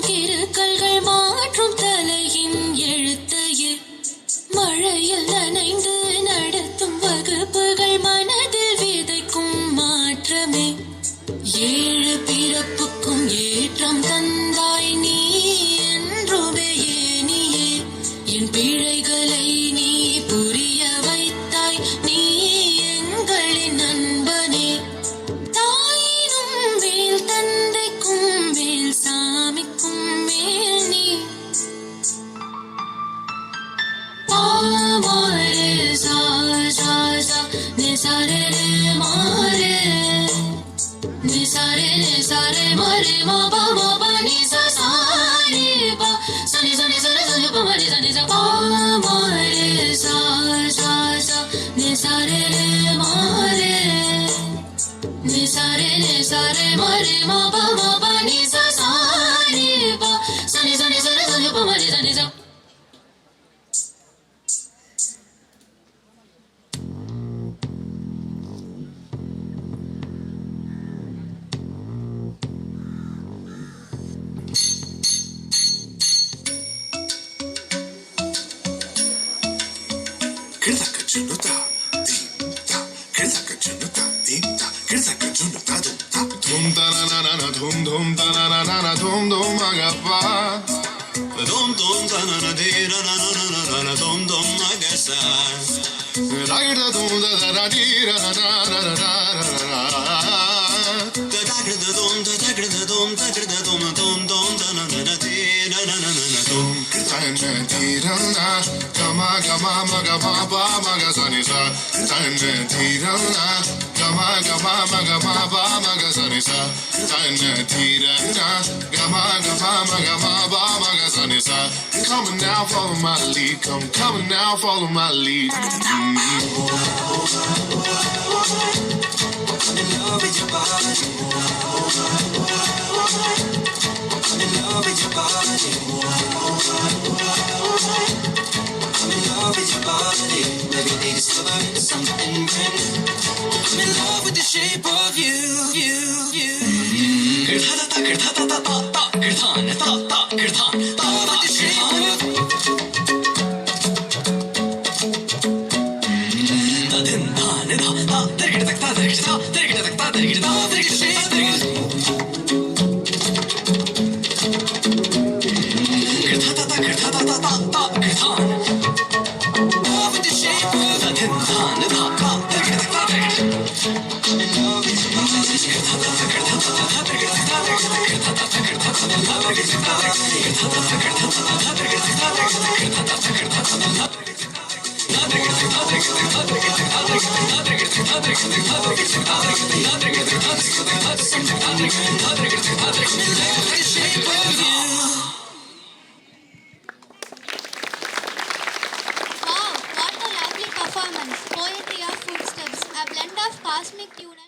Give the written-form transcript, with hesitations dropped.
கிருக்கல்கள் மாற்றும் தலையின் எழுத்தையே மழையில் நனைந்து நடத்தும் வகுப்புகள் மனதில் விதைக்கும் மாற்றமே ஏழு பிறப்புக்கும் ஏற்றம் தந்தாய் நீ என்றுமே ஏனியே என் பிழைகளை நீ புரிய வைத்தாய் நீ எங்களின் நண்பனே தாயினும் மேல் தந்தைக்கும் மேல் சாமிக்கும் மேல் நீ மாரே சா சா சா நே சாரே ரே மாரே நே சாரே மாரே மா பா நி சா சா ரே பா சனி சனி சனி சனி பா மரே சனி சா பா மாரே சா சா சா நே சாரே ரே மாரே நே சாரே மாரே மா பா நி சா சா ரே பா சனி சனி சனி சனி பா மரே சனி சா Dhum ta na na na na dhum dhum ta na na na na dhum dhum agappa dhum dhum ta na na de na na na na na na dhum dhum agasa da da dhum da da di ra na na na na na da da da dhum da da da dhum da da dhum dhum dhum ta na na na de na na na na dhum ta na di ra na gama gama ma gama pa ma ga sa ni sa ta na di ra na gama gama ma gama pa ma ga sa ni sa ta na di ra na gama gama ma gama pa ma ga sa ni sa come now follow my lead come now follow my lead I'm in love with your body I'm in love with your body I'm in love with your body maybe they discover something brand new I'm in love with the shape of you girtha ta girtha ta ta ta ta girthan ta ta girthan ta with the shape of ta din ta ne ta ta dergit ta dergit ta dergit ta dergit ta dergit shape girtha ta ta girtha ta ta ta girthan with the shape of ta din ta ne ta ta dergit ta dergit I'm in love with your body girtha ta ta girtha ta ta dergit ta dergit girtha ta ta girtha ta ta dergit ta dergit girtha ta ta girtha ta ta dergit ta dergit girtha ta ta girtha ta ta Wow, what a lovely performance. Poetry of footsteps, a blend of cosmic tune and